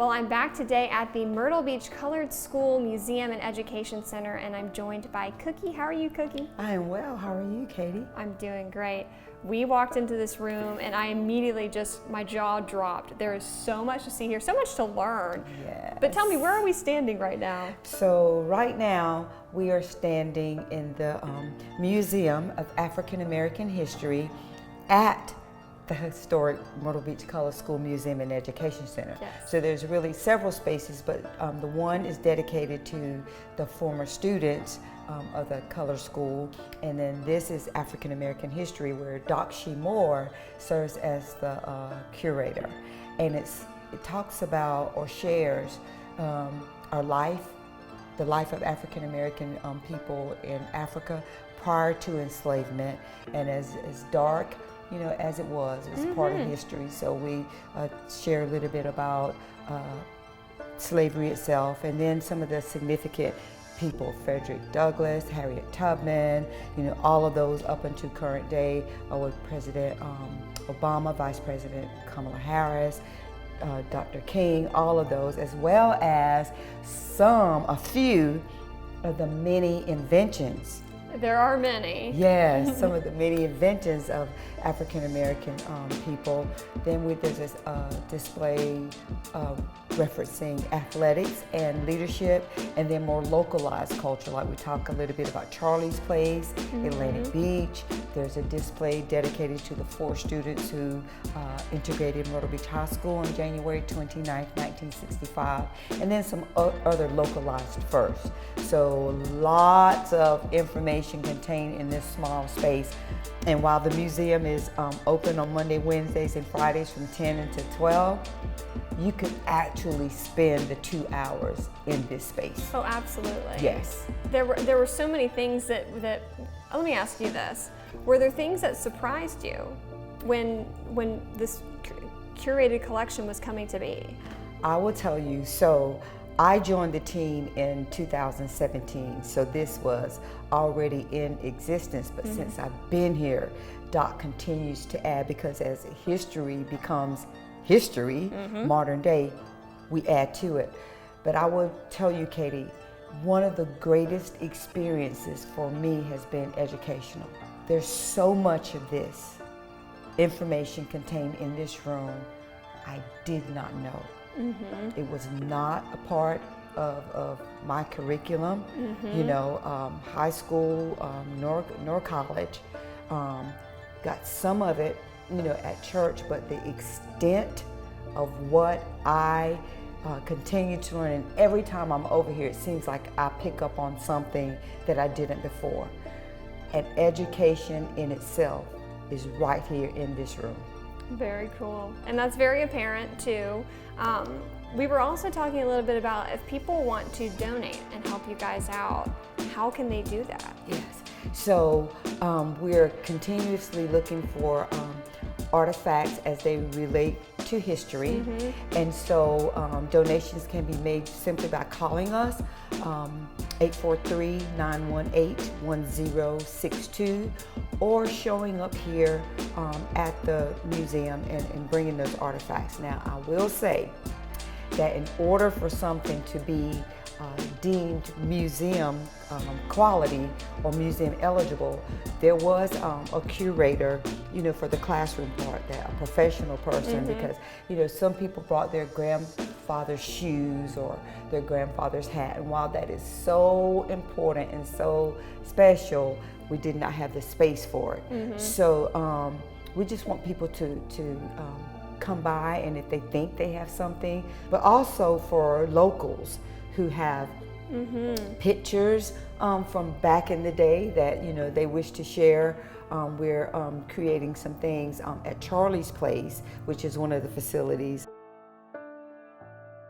Well, I'm back today at the Myrtle Beach Colored School Museum and Education Center, and I'm joined by Cookie. How are you, Cookie? I am well. How are you, Katie? I'm doing great. We walked into this room and I immediately my jaw dropped. There is so much to see here, so much to learn. Yes. But tell me, where are we standing right now? So right now we are standing in the Museum of African American History at the historic Myrtle Beach Colored School Museum and Education Center. Yes. So there's really several spaces, but the one is dedicated to the former students of the color school, and then this is African American history, where Doc Shee Moore serves as the curator, and it talks about or shares our life, the life of African American people in Africa prior to enslavement, and as dark, you know, as it was part of history. So we share a little bit about slavery itself, and then some of the significant people, Frederick Douglass, Harriet Tubman, you know, all of those up until current day, with President Obama, Vice President Kamala Harris, Dr. King, all of those, as well as a few of the many inventions. There are many. Yes, some of the many inventions of African American people. Then there's this display referencing athletics and leadership, and then more localized culture, like we talk a little bit about Charlie's Place, Atlantic Beach. There's a display dedicated to the 4 students who integrated Myrtle Beach High School on January 29, 1965, and then some other localized firsts. So lots of information contained in this small space. And while the museum is open on Monday, Wednesdays, and Fridays from 10 until 12, you could actually spend the 2 hours in this space. Oh, absolutely. Yes. There were so many things that let me ask you this. Were there things that surprised you when this curated collection was coming to be? I will tell you, so I joined the team in 2017, so this was already in existence, but since I've been here, Doc continues to add, because as history becomes history, modern day, we add to it. But I will tell you, Katie, one of the greatest experiences for me has been educational. There's so much of this information contained in this room I did not know. It was not a part of my curriculum, you know, high school nor college. Got some of it, you know, at church, but the extent of what I continue to learn, and every time I'm over here, it seems like I pick up on something that I didn't before. And education in itself is right here in this room. Very cool. And that's very apparent too. We were also talking a little bit about if people want to donate and help you guys out, how can they do that? Yes. So we're continuously looking for artifacts as they relate to history. And so donations can be made simply by calling us, 843-918-1062, or showing up here at the museum and bringing those artifacts. Now, I will say that in order for something to be deemed museum quality or museum eligible, there was a curator, you know, for the classroom part, that a professional person, because, you know, some people brought their grandfather's shoes or their grandfather's hat, and while that is so important and so special, we did not have the space for it. So we just want people to come by, and if they think they have something, but also for locals who have pictures from back in the day that, you know, they wish to share. We're creating some things at Charlie's Place, which is one of the facilities